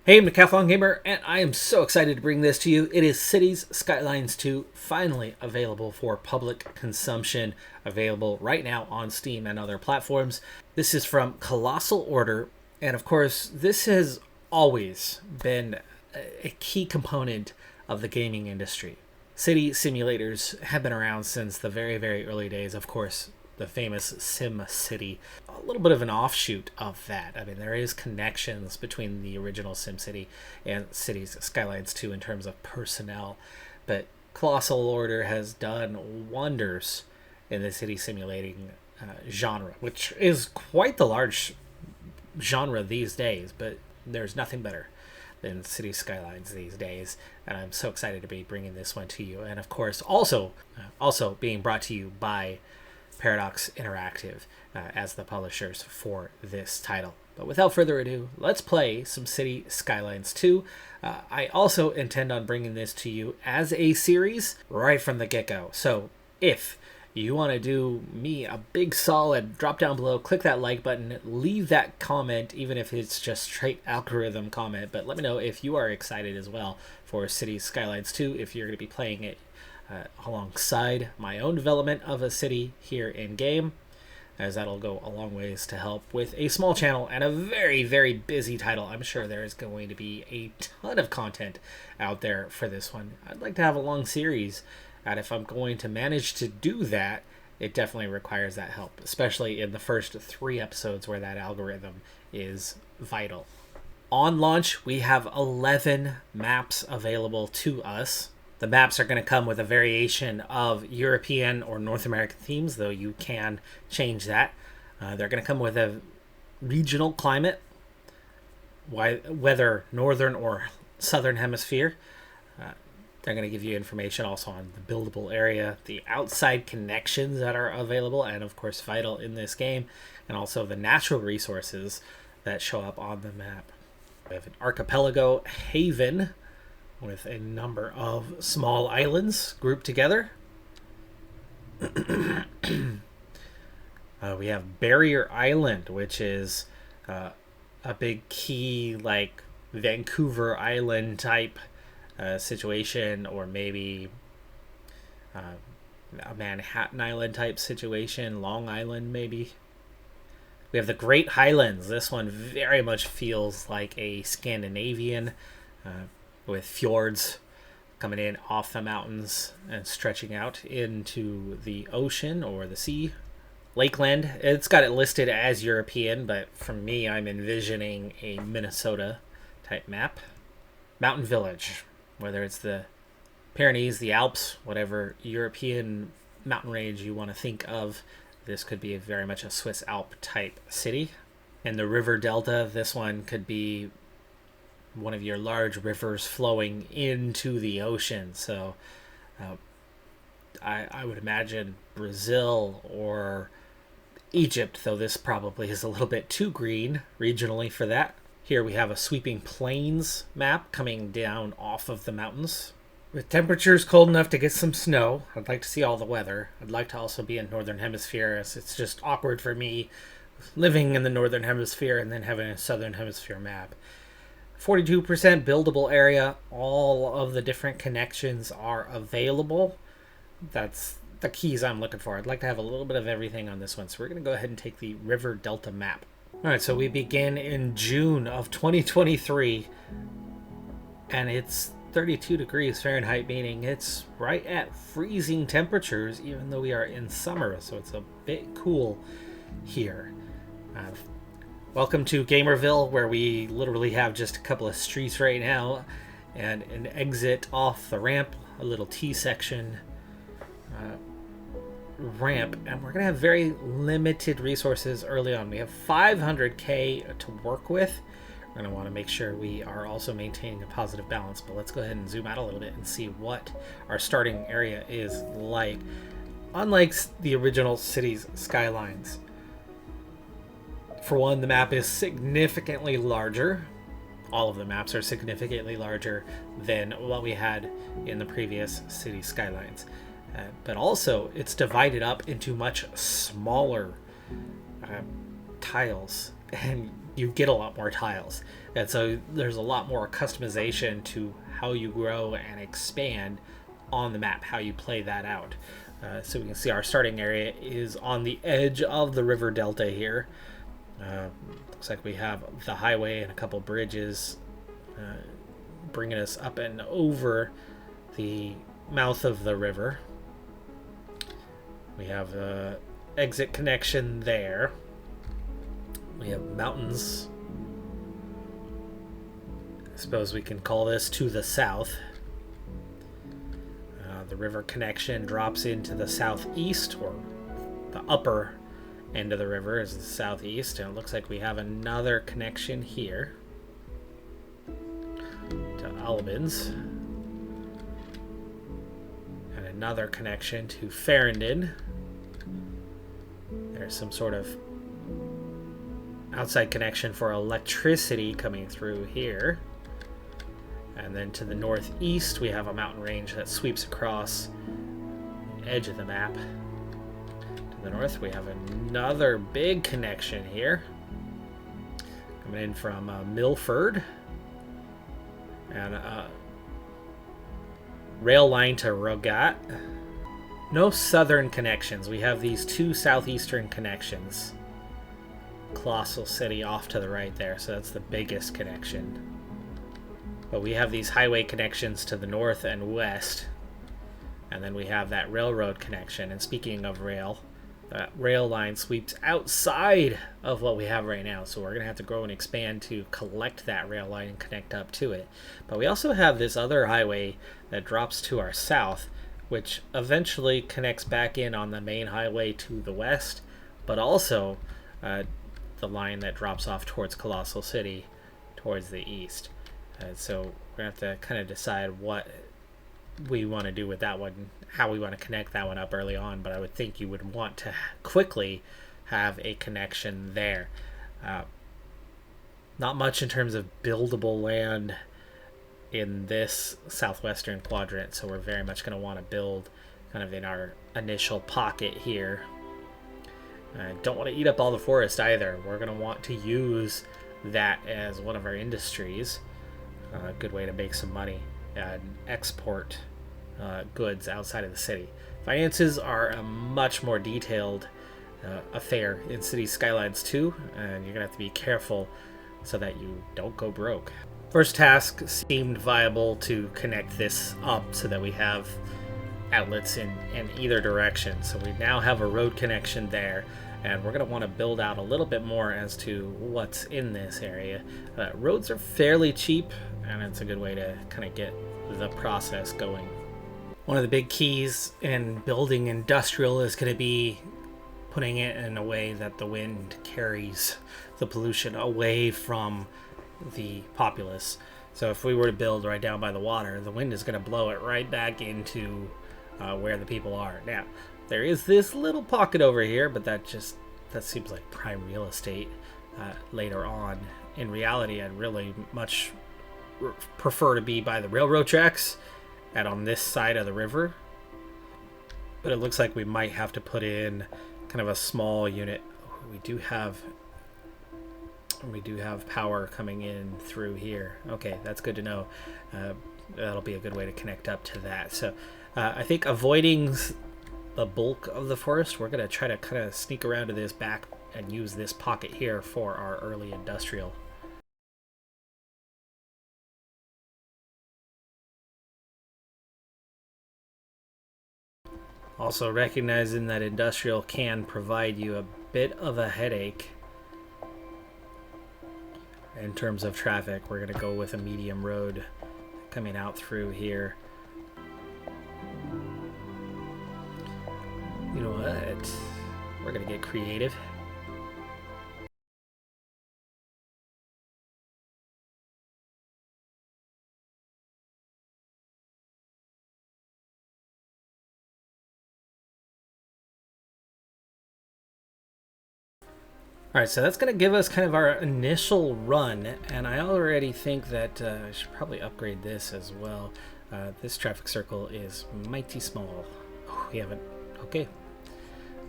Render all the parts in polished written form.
Hey, I'm Decathlon Gamer, and I am so excited to bring this to you. It is Cities Skylines 2, finally available for public consumption, available right now on Steam and other platforms. This is from Colossal Order, and of course, this has always been a key component of the gaming industry. City simulators have been around since the very, very early days, of course, the famous Sim City, a little bit of an offshoot of that. I mean, there is connections between the original Sim City and Cities Skylines 2 in terms of personnel, but Colossal Order has done wonders in the city simulating genre, which is quite the large genre these days, but there's nothing better than City Skylines these days, and I'm so excited to be bringing this one to you. And of course, also being brought to you by Paradox Interactive as the publishers for this title. But without further ado, let's play some City Skylines 2. I also intend on bringing this to you as a series right from the get-go. So if you want to do me a big solid, drop down below, click that like button, leave that comment, even if it's just straight algorithm comment. But let me know if you are excited as well for City Skylines 2, if you're going to be playing it alongside my own development of a city here in game, as that'll go a long ways to help with a small channel and a very, very busy title. I'm sure there is going to be a ton of content out there for this one. I'd like to have a long series, and if I'm going to manage to do that, it definitely requires that help, especially in the first 3 episodes where that algorithm is vital. On launch, we have 11 maps available to us. The maps are going to come with a variation of European or North American themes, though you can change that. They're going to come with a regional climate, whether northern or southern hemisphere. They're going to give you information also on the buildable area, the outside connections that are available, and of course vital in this game, and also the natural resources that show up on the map. We have an archipelago haven with a number of small islands grouped together. We have Barrier Island, which is a big key, like Vancouver Island type situation, or maybe a Manhattan Island type situation, Long Island maybe. We have the Great Highlands. This one very much feels like a Scandinavian, with fjords coming in off the mountains and stretching out into the ocean or the sea. Lakeland, it's got it listed as European, but for me, I'm envisioning a Minnesota type map. Mountain Village, whether it's the Pyrenees, the Alps, whatever European mountain range you want to think of, this could be very much a Swiss Alp type city. And the river delta, this one could be one of your large rivers flowing into the ocean. So I would imagine Brazil or Egypt, though this probably is a little bit too green regionally for that. Here we have a sweeping plains map coming down off of the mountains. With temperatures cold enough to get some snow, I'd like to see all the weather. I'd like to also be in Northern Hemisphere, as it's just awkward for me living in the Northern Hemisphere and then having a Southern Hemisphere map. 42% buildable area. All of the different connections are available. That's the keys I'm looking for. I'd like to have a little bit of everything on this one. So we're going to go ahead and take the River Delta map. All right, so we begin in June of 2023, and it's 32 degrees Fahrenheit, meaning it's right at freezing temperatures, even though we are in summer, so it's a bit cool here. Welcome to Gamerville, where we literally have just a couple of streets right now and an exit off the ramp, a little T-section ramp, and we're going to have very limited resources early on. We have 500k to work with. We're going to want to make sure we are also maintaining a positive balance, but let's go ahead and zoom out a little bit and see what our starting area is like. Unlike the original Cities Skylines, for one, the map is significantly larger. All of the maps are significantly larger than what we had in the previous City Skylines. But also, it's divided up into much smaller tiles. And you get a lot more tiles. And so there's a lot more customization to how you grow and expand on the map, how you play that out. So we can see our starting area is on the edge of the river delta here. Looks like we have the highway and a couple bridges bringing us up and over the mouth of the river. We have the exit connection there. We have mountains. I suppose we can call this to the south. The river connection drops into the southeast, or the upper end of the river is the southeast, and it looks like we have another connection here to Albans, and another connection to Ferrandin. There's some sort of outside connection for electricity coming through here. And then to the northeast, we have a mountain range that sweeps across the edge of the map. To the north, we have another big connection here, coming in from Milford, and a rail line to Rogat. No southern connections. We have these two southeastern connections. Colossal City off to the right there, so that's the biggest connection. But we have these highway connections to the north and west. And then we have that railroad connection. And speaking of rail, that rail line sweeps outside of what we have right now. So we're going to have to grow and expand to collect that rail line and connect up to it. But we also have this other highway that drops to our south, which eventually connects back in on the main highway to the west, but also the line that drops off towards Colossal City towards the east. So we're going to have to kind of decide what we want to do with that one, how we want to connect that one up early on, but I would think you would want to quickly have a connection there. Not much in terms of buildable land in this southwestern quadrant, so we're very much going to want to build kind of in our initial pocket here. Don't want to eat up all the forest either. We're going to want to use that as one of our industries. A good way to make some money and export goods outside of the city. Finances are a much more detailed affair in Cities Skylines 2, and you're going to have to be careful so that you don't go broke. First task seemed viable to connect this up so that we have outlets in either direction. So we now have a road connection there, and we're going to want to build out a little bit more as to what's in this area. Roads are fairly cheap, and it's a good way to kind of get the process going. One of the big keys in building industrial is going to be putting it in a way that the wind carries the pollution away from the populace. So if we were to build right down by the water, the wind is going to blow it right back into where the people are. Now, there is this little pocket over here, but that seems like prime real estate later on. In reality, I'd really much prefer to be by the railroad tracks and on this side of the river. But it looks like we might have to put in kind of a small unit. We do have power coming in through here. Okay, that's good to know. That'll be a good way to connect up to that. So I think avoiding the bulk of the forest, we're going to try to kind of sneak around to this back and use this pocket here for our early industrial. Also recognizing that industrial can provide you a bit of a headache in terms of traffic. We're going to go with a medium road coming out through here. You know what? We're going to get creative. Alright, so that's going to give us kind of our initial run, and I already think that I should probably upgrade this as well. This traffic circle is mighty small. Oh, we haven't... Okay.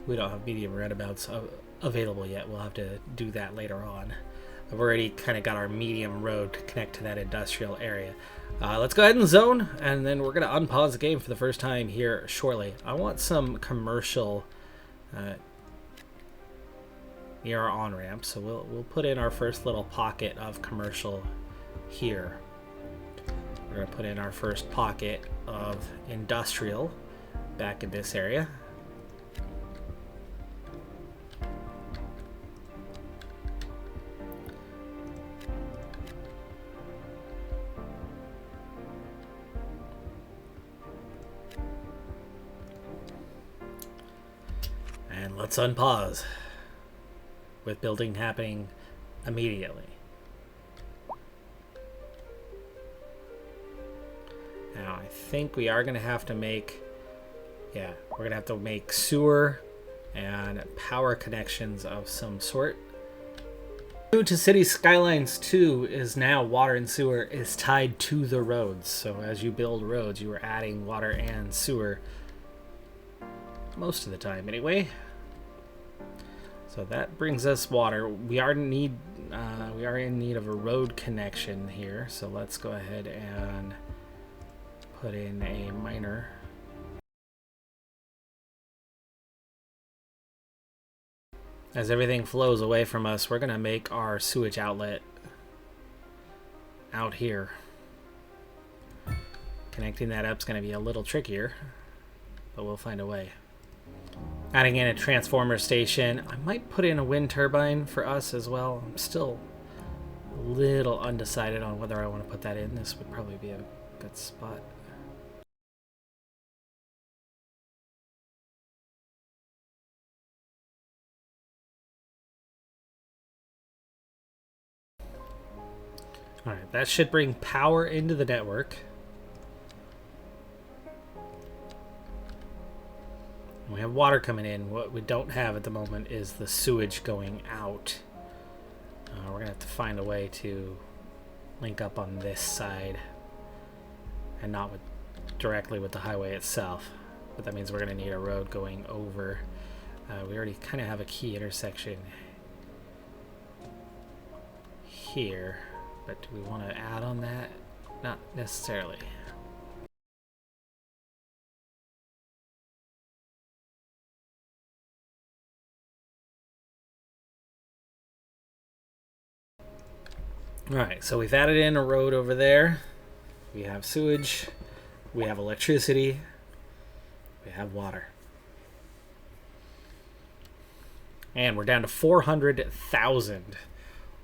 We don't have medium roundabouts available yet. We'll have to do that later on. I've already kind of got our medium road to connect to that industrial area. Let's go ahead and zone, and then we're going to unpause the game for the first time here shortly. I want some commercial near our on-ramp, so we'll put in our first little pocket of commercial here. We're going to put in our first pocket of industrial back in this area. And let's unpause with building happening immediately. Now I think we are going to have to make, we're going to have to make sewer and power connections of some sort. Due to Cities Skylines 2 is now water and sewer is tied to the roads. So as you build roads, you are adding water and sewer most of the time anyway. So that brings us water. We are in need of a road connection here. So let's go ahead and put in a miner. As everything flows away from us, we're gonna make our sewage outlet out here. Connecting that up is gonna be a little trickier, but we'll find a way. Adding in a transformer station. I might put in a wind turbine for us as well. I'm still a little undecided on whether I want to put that in. This would probably be a good spot. Alright, that should bring power into the network. We have water coming in. What we don't have at the moment is the sewage going out. We're going to have to find a way to link up on this side and not directly with the highway itself. But that means we're going to need a road going over. We already kind of have a key intersection here, but do we want to add on that? Not necessarily. Alright, so we've added in a road over there. We have sewage. We have electricity. We have water. And we're down to 400,000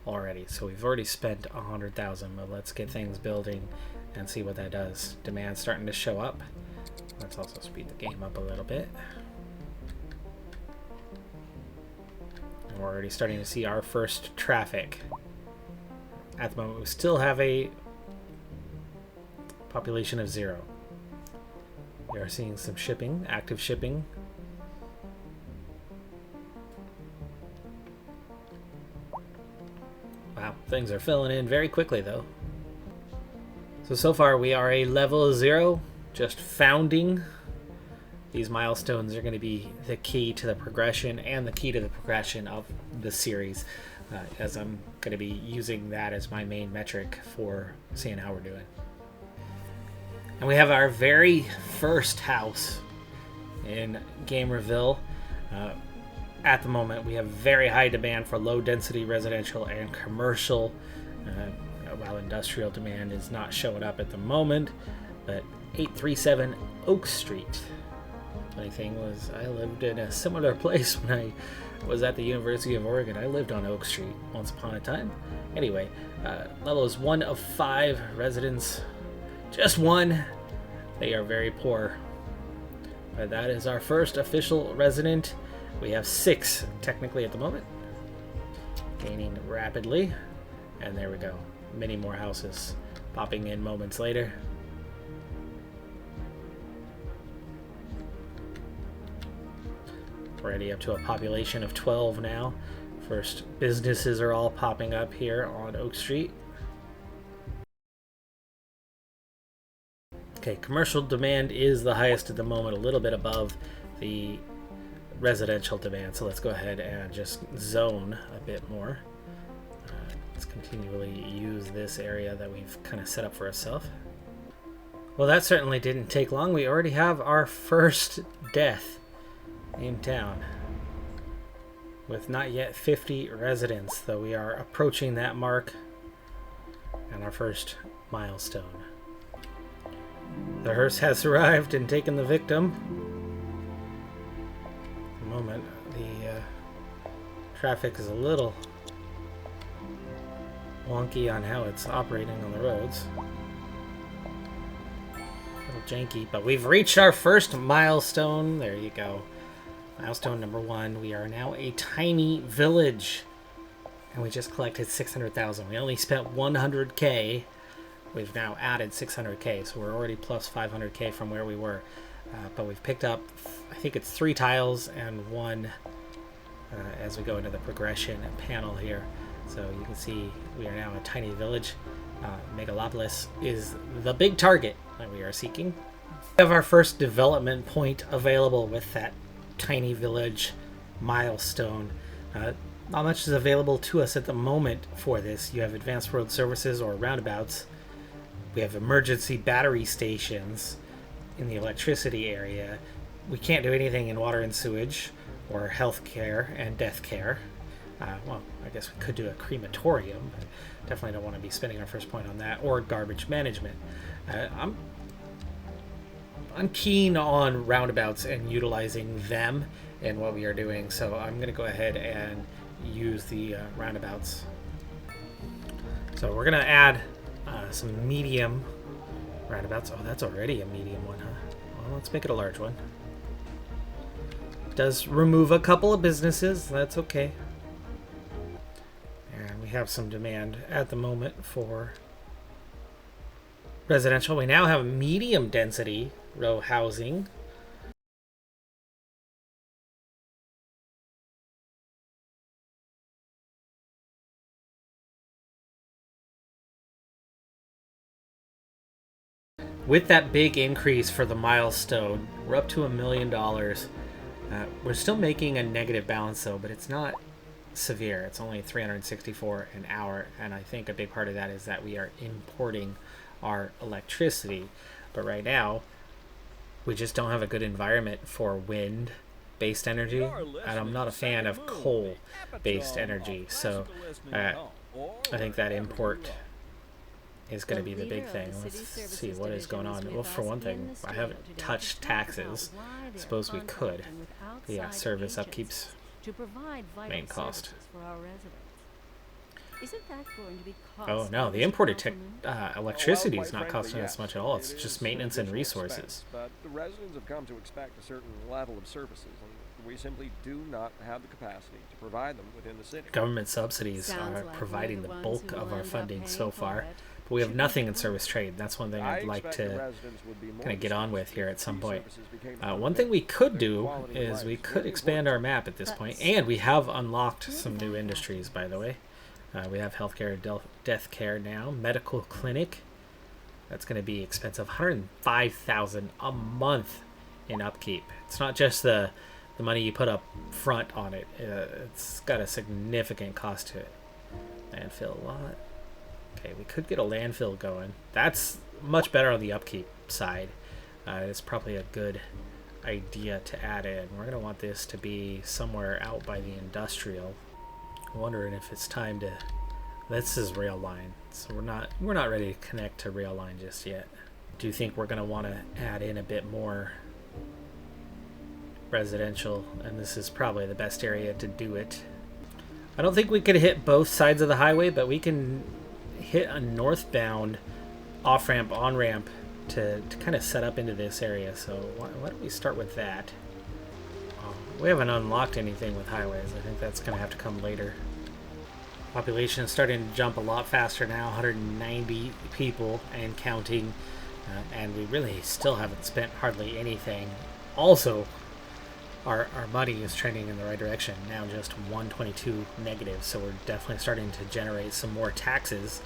already. So we've already spent 100,000. But let's get things building and see what that does. Demand's starting to show up. Let's also speed the game up a little bit. And we're already starting to see our first traffic. At the moment, we still have a population of 0. We are seeing some shipping, active shipping. Wow, things are filling in very quickly though. So far we are a level 0, just founding. These milestones are going to be the key to the progression and the key to the progression of the series. As I'm going to be using that as my main metric for seeing how we're doing. And we have our very first house in Gamerville. At the moment, we have very high demand for low-density residential and commercial, while industrial demand is not showing up at the moment. But 837 Oak Street. Funny thing was, I lived in a similar place when I was at the University of Oregon. I lived on Oak Street once upon a time. Anyway, level is 1 of 5 residents. Just 1. They are very poor. But that is our first official resident. We have 6 technically at the moment. Gaining rapidly. And there we go. Many more houses popping in moments later. Already up to a population of 12 now. First businesses are all popping up here on Oak Street. Okay, commercial demand is the highest at the moment, a little bit above the residential demand. So let's go ahead and just zone a bit more. Let's continually use this area that we've kind of set up for ourselves. Well, that certainly didn't take long. We already have our first death in town, with not yet 50 residents, though we are approaching that mark and our first milestone. The hearse has arrived and taken the victim. At the moment, the traffic is a little wonky on how it's operating on the roads. A little janky, but we've reached our first milestone. There you go. Milestone number 1. We are now a tiny village, and we just collected 600,000. We only spent 100k. We've now added 600k, so we're already plus 500k from where we were. But we've picked up, I think it's 3 tiles and 1 as we go into the progression panel here. So you can see we are now a tiny village. Megalopolis is the big target that we are seeking. We have our first development point available with that tiny village milestone. Not much is available to us at the moment for this. You have advanced road services or roundabouts. We have emergency battery stations in the electricity area. We can't do anything in water and sewage or health care and death care. Well, I guess we could do a crematorium, but definitely don't want to be spending our first point on that, or garbage management. I'm keen on roundabouts and utilizing them in what we are doing, so I'm going to go ahead and use the roundabouts. So we're going to add some medium roundabouts. Oh, that's already a medium one, huh? Well, let's make it a large one. It does remove a couple of businesses. That's okay. And we have some demand at the moment for residential. We now have medium density row housing. With that big increase for the milestone, we're up to $1 million. We're still making a negative balance though, but it's not severe. It's only 364 an hour, and I think a big part of that is that we are importing our electricity. But right now, we just don't have a good environment for wind-based energy, and I'm not a fan of coal-based energy. So I think that import is going to be the big thing. Let's see what is going on. Well, for one thing, I haven't touched taxes. I suppose we could. Yeah, service upkeep's main cost. Oh no, the imported electricity is not costing us much at all. It's just maintenance and resources. But the residents have come to expect a certain level of services, and we simply do not have the capacity to provide them within the city. Government subsidies are providing the bulk of our funding so far. But we have nothing in service trade. That's one thing I'd like to kind of get on with here at some point. One thing we could do is we could expand our map at this point, and we have unlocked some new industries, by the way. We have healthcare, death care now, medical clinic. That's going to be expensive, $105,000 a month in upkeep. It's not just the money you put up front on it. It's got a significant cost to it. Landfill lot. Okay, we could get a landfill going. That's much better on the upkeep side. It's probably a good idea to add in. We're going to want this to be somewhere out by the industrial. I'm wondering if it's time to... This is rail line, so we're not ready to connect to rail line just yet. Do you think we're going to want to add in a bit more residential? And this is probably the best area to do it. I don't think we could hit both sides of the highway, but we can hit a northbound off-ramp, on-ramp to kind of set up into this area. So why don't we start with that? We haven't unlocked anything with highways. I think that's going to have to come later. Population is starting to jump a lot faster now, 190 people and counting, and we really still haven't spent hardly anything. Also, our money is trending in the right direction, now just 122 negative, so we're definitely starting to generate some more taxes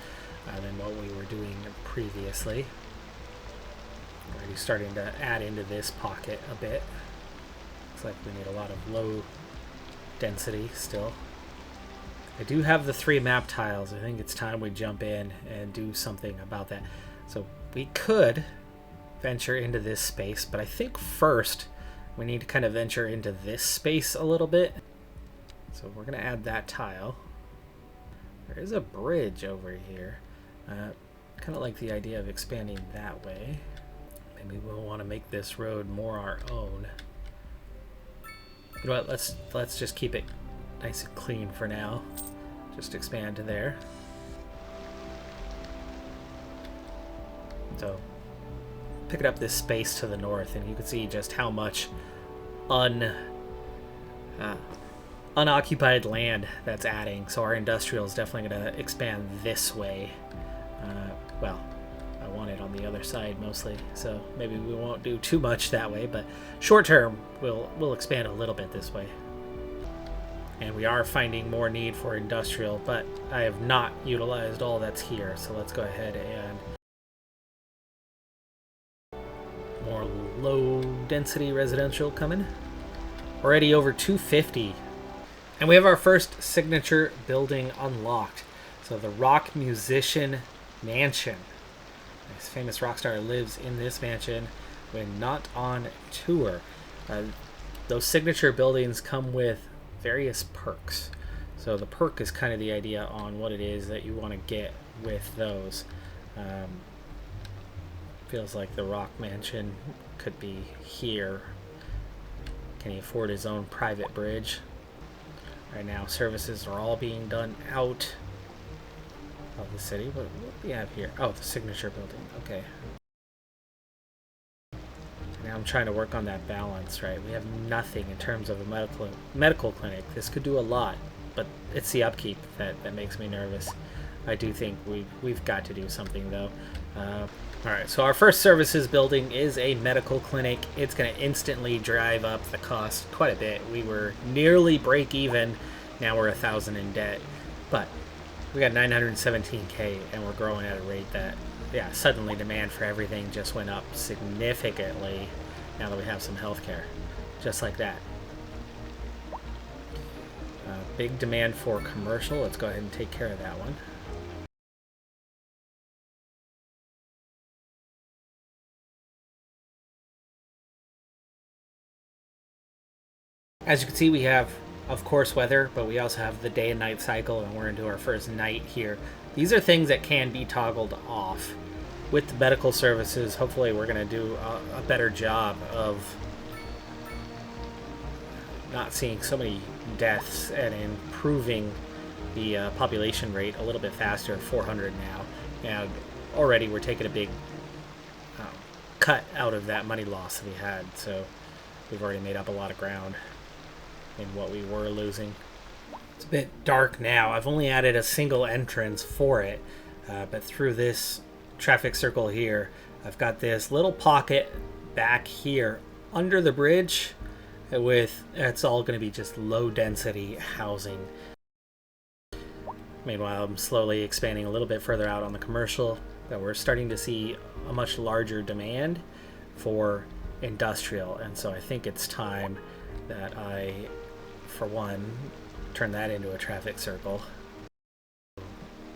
than what we were doing previously. We're already starting to add into this pocket a bit. Looks like we need a lot of low density still. I do have the 3 map tiles. I think it's time we jump in and do something about that. So we could venture into this space, but I think first we need to kind of venture into this space a little bit. So we're going to add that tile. There is a bridge over here. Kind of like the idea of expanding that way. Maybe we'll want to make this road more our own. You know what, let's just keep it nice and clean for now. Just expand to there. So picking up this space to the north, and you can see just how much unoccupied land that's adding. So our industrial is definitely going to expand this way. Well, I want it on the other side mostly, so maybe we won't do too much that way, but short term we'll expand a little bit this way. And we are finding more need for industrial, but I have not utilized all that's here, so let's go ahead and more low density residential coming. Already over 250. And we have our first signature building unlocked. So the rock musician mansion. This famous rock star lives in this mansion when not on tour. Those signature buildings come with various perks. So the perk is kind of the idea on what it is that you want to get with those. Feels like the rock mansion could be here. Can he afford his own private bridge? Right now services are all being done out of the city. What do we have here? Oh, the signature building. Okay. Now I'm trying to work on that balance, right? We have nothing in terms of a medical clinic. This could do a lot, but it's the upkeep that makes me nervous. I do think we've got to do something though. Alright, so our first services building is a medical clinic. It's going to instantly drive up the cost quite a bit. We were nearly break even. Now we're 1,000 in debt. But we got 917K and we're growing at a rate that, yeah, suddenly demand for everything just went up significantly now that we have some healthcare. Just like that. Big demand for commercial. Let's go ahead and take care of that one. As you can see, we have, of course, weather, but we also have the day and night cycle, and we're into our first night here. These are things that can be toggled off. With the medical services, hopefully we're going to do a better job of not seeing so many deaths and improving the population rate a little bit faster, 400 now. And already we're taking a big cut out of that money loss that we had, so we've already made up a lot of ground in what we were losing. It's a bit dark now. I've only added a single entrance for it, but through this traffic circle here, I've got this little pocket back here under the bridge with, it's all going to be just low density housing. Meanwhile, I'm slowly expanding a little bit further out on the commercial, but we're starting to see a much larger demand for industrial, and so I think it's time that I, for one, turn that into a traffic circle.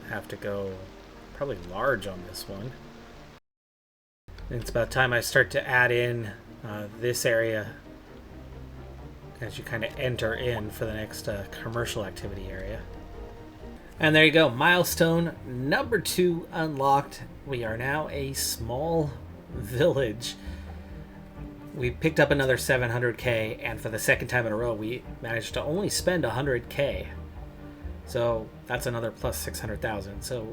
Have to go probably large on this one. It's about time I start to add in this area as you kind of enter in for the next commercial activity area. And there you go, milestone number 2 unlocked. We are now a small village. We picked up another 700K, and for the second time in a row, we managed to only spend 100K. So that's another plus 600,000. So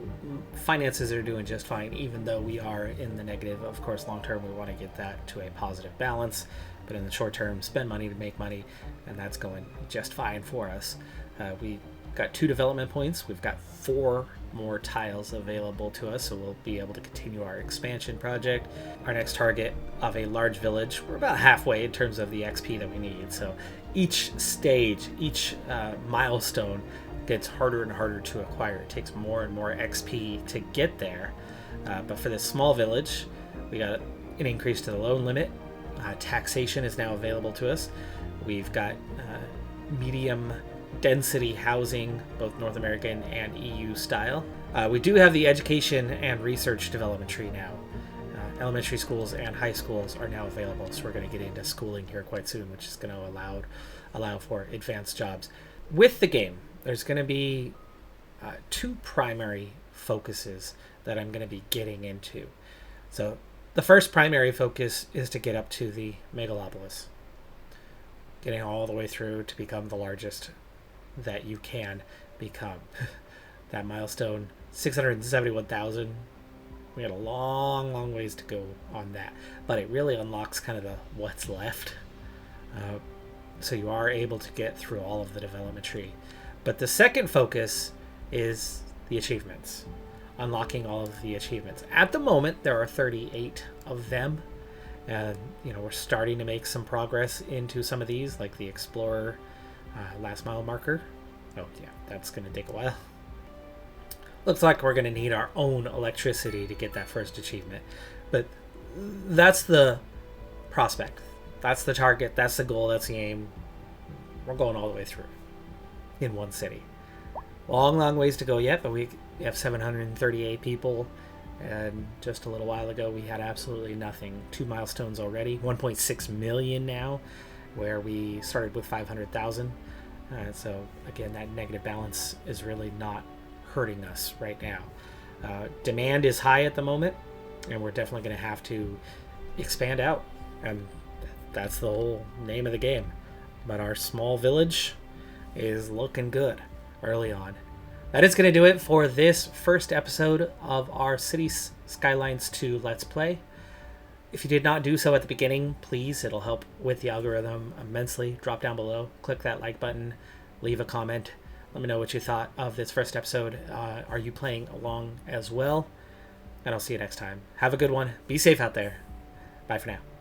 finances are doing just fine, even though we are in the negative. Of course, long term, we want to get that to a positive balance. But in the short term, spend money to make money, and that's going just fine for us. We got 2 development points. We've got 4 more tiles available to us, so we'll be able to continue our expansion project. Our next target of a large village, we're about halfway in terms of the XP that we need. So each stage, each milestone gets harder and harder to acquire. It takes more and more XP to get there. But for this small village, we got an increase to the loan limit. Taxation is now available to us. We've got medium density housing, both North American and EU style. We do have the education and research development tree now. Elementary schools and high schools are now available, so we're going to get into schooling here quite soon, which is going to allow for advanced jobs. With the game, there's going to be two primary focuses that I'm going to be getting into. So the first primary focus is to get up to the megalopolis, getting all the way through to become the largest that you can become. That milestone, 671,000. We got a long ways to go on that, but it really unlocks kind of the what's left. So you are able to get through all of the development tree. But the second focus is the achievements, unlocking all of the achievements. At the moment, there are 38 of them. And, we're starting to make some progress into some of these, like the Explorer last mile marker. Oh, yeah, that's going to take a while. Looks like we're going to need our own electricity to get that first achievement. But that's the prospect. That's the target. That's the goal. That's the aim. We're going all the way through in one city. Long ways to go yet, but we have 738 people. And just a little while ago, we had absolutely nothing. 2 milestones already. 1.6 million now, where we started with 500,000. So, again, that negative balance is really not hurting us right now. Demand is high at the moment, and we're definitely going to have to expand out, and that's the whole name of the game. But our small village is looking good early on. That is going to do it for this first episode of our Cities Skylines 2 Let's Play. If you did not do so at the beginning, please, it'll help with the algorithm immensely. Drop down below, click that like button, leave a comment. Let me know what you thought of this first episode. Are you playing along as well? And I'll see you next time. Have a good one. Be safe out there. Bye for now.